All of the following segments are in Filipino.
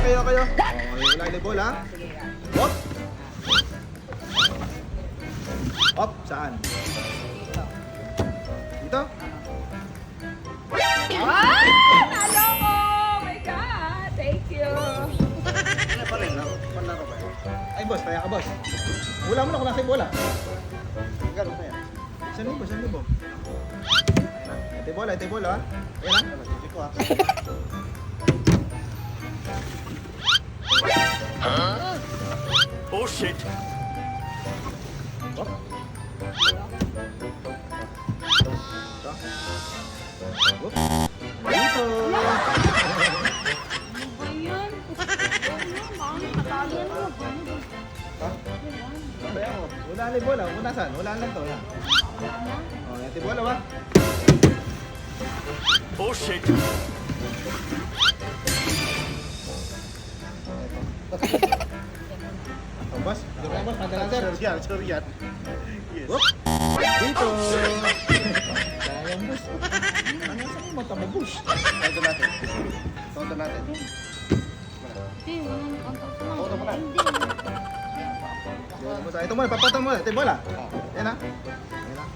Okay. Wala yung bola. Hop. Hop, saan? Dito? Ah! Talo ko! Oh my God! Thank you! Ano pa rin? Panlaro ba? Ay, boss, kaya ka, boss. Wala mo na kung nasa yung bola. Gano'n kaya? 1,000. Ito yung bola, ha? Ayan, ha? Hindi ko, ha? Oh shit! Hop. Ito. Whoop. Dito. Ano ba yan? Ano? Natalo mo. Ha? Kaya mo. Wala na yung bola. Kung nasaan? Wala lang to. Yan. Oh, ito yung bola, ha? Oh shit! Oh, boss. Dito na, boss. Madalang, sir. Sure yan. Yes. Whoop. Dito. Sayang, boss. Ano sa mga mata mo, boss? Tonto natin. Hindi, ang Tonto mo na. hindi. Ito mo, papatang mo. Ito yung bola. Yan, ha? Yan, ha?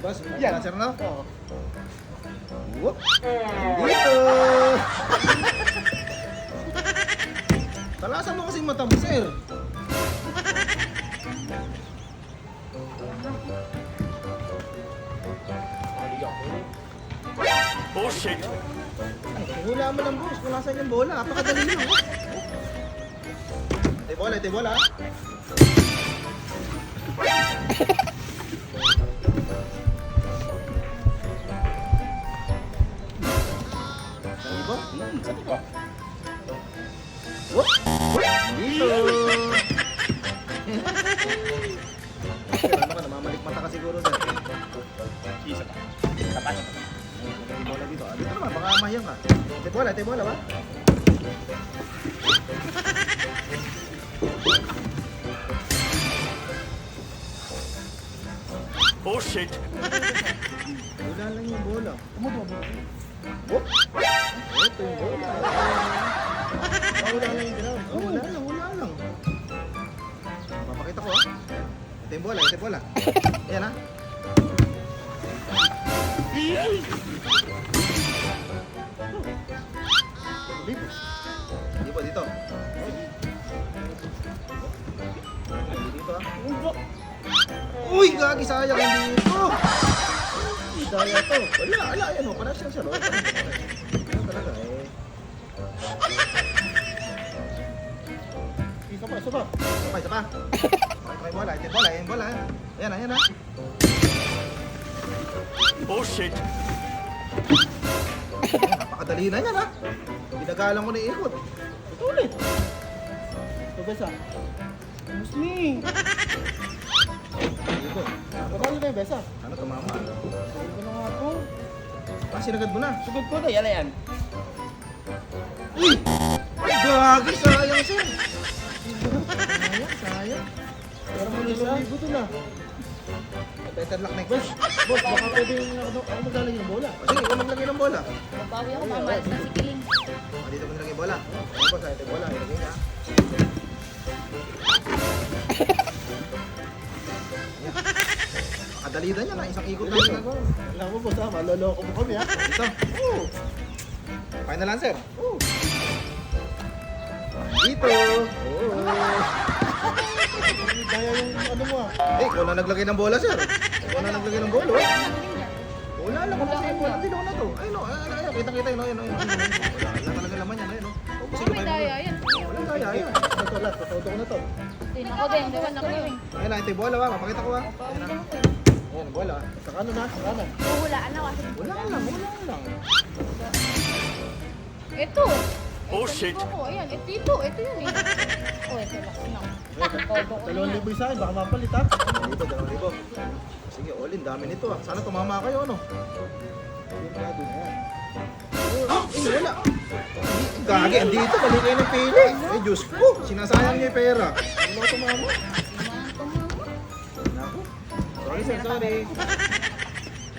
Boss, Yan. sir, no? Oo. Whoop. Dito. Talasan mo kasi yung mata mo, sir. Oh shit! Hula mo lang, boss. Kung nasan yung bola. Napakadali lang, boss. Ito yung bola, ha? Ibo? Sabi ko. Whoop! Dito! Ano ka, namamalikmata ka siguro, sir. Isa pa. Tapasok pa. May bola dito. Dito naman, baka mahiyang ka. Ito yung bola, ba? Oh shit! Wala lang yung bola. Tumutubo. Whoop! Ito yung bola. Wala lang yung ground. Wala lang. Papakita ko, ha? Ito yung bola. Ayan, ha? Dito. Dito, ha? Uy, gagi, sayang dito. Daya to. Wala, yan o. Parang siya, no? Ano talaga, eh. Isa pa. Isa pa. Okay, bola. Ito yung bola, ha? Ayan, ha? Oh shit! Napakadali na yan, ha? Pinagalang ko na ikot. Ito ulit. Ito besa. Musli. Ikot. Patalo na yung besa. Ano, tumama? Sabi ko na nga ito. Sinagad mo na. Sugod ko na. Yan. Uy! Gagi, sayang, sir. Sayang. Pero mo libo to na. Better luck next time. Boss, baka pwede ako maglalagay ng bola. O, sige, ikaw maglagay ng bola. Magbawi ako, mamalas na si Kiling. Dito mo nilagay yung bola. Ano ba, ito yung bola. Ilagay niya. Kadali na niya na. Isang ikot lang ginagawa. Alam mo boss ha, maloloko mo kami ha. Ito. Oo. Final answer. Oo. Dito. Oh. Kaya yung ano mo ha. Eh, ikaw na naglagay ng bola, sir. Ikaw na naglagay ng bola. Wala lang. Wala lang. Wala din ako na to. Ayun, no. Ayun, kita-kita yun. Ayun. Wala talaga naman yan. Ayun, no. Oh, may daya yan. Walang daya. Ayun. Ito lahat, patawdo ko na to. Din ako din, diwan ako rin. Ayun na, ito yung bola, ha. Mapakita ko, ha. Bawi Ayun, lang ha. ako. Ayun, bola. Sa kanan ha, sa kanan. Huhulaan na kasi. Wala lang. Ito. Oh, Ito, shit. libo ko. Ayan, ito yun eh. Oh, ito lang. Todo ko na. 2,000 isa, baka mapalit ha. 2,000. Sige, all in. Dami nito, ha. Sana tumama kayo, ano. Yung mga doon ha. Ah, wala. Gagi, andito. Balik kayo ng pili. Eh, Diyos ko. Sinasayang niyo yung pera. Wala ko tumama. Tumama. Sorry sir, sorry.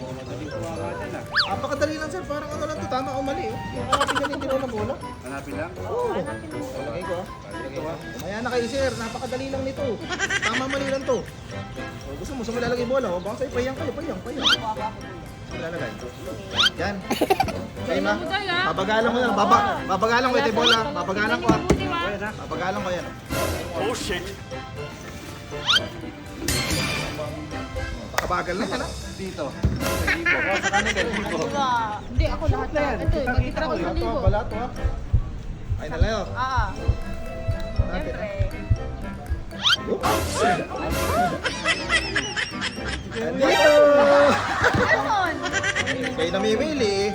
Madaling kuha nga dyan ah. Apakadali lang sir, parang ano lang to, tama o mali. Yung hanapin ka yung tinaw ng bola. Hanapin lang. Oo. Lagay ko ah. Ito ah. Umaya na kayo sir, napakadali lang nito. Tama mali lang to. O, gusto mo, sumalalagay bola. O baka sa'yo, payang kayo, payang. Lalagay. Yan. Okay na. Babagalan ko na. Babagalan ko ito yung bola. Babagalan ko ah. Ayan ah. Babagalan ko yan. Oh shit. Pakabagal na yan ah. Dito. Libo. Oh, sa kanan ka. Libo. Hindi, ako lahat na. Ito, nagtitira ko sa Ito libo. ah, bala to ah. Ay na lang oh. Natin ah. Andito! Ganon. Kayo namimili eh.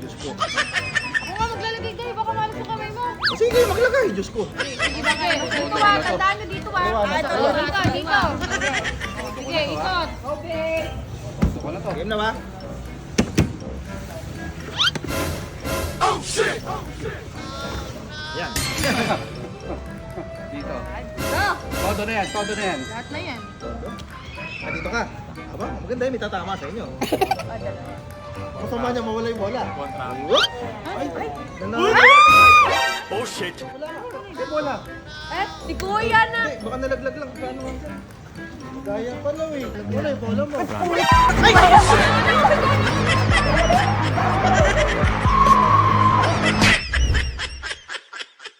Diyos ko. Ako nga maglalagay kayo, baka malas yung kamay mo. Sige, maglagay. Diyos ko. Sige, bakit? Dito ah, tandaan nyo dito ah. Ito, dito. Sige, ikot. Okay. Gusto ko na to. Game na ba? Yan. Dito. Ito. Todo na yan. Todo na yan. Lahat na yan. Dito ka. Aba, maganda yun. May tatama sa inyo. Masama niya mawala yung bola. Whoop! Ay, nanalo. Oh shit. May bola. Eh, si Kuya na. Hindi, baka nalaglag lang. Paano nga sir? Gaya pala eh. Wala yung bola mo. Ay!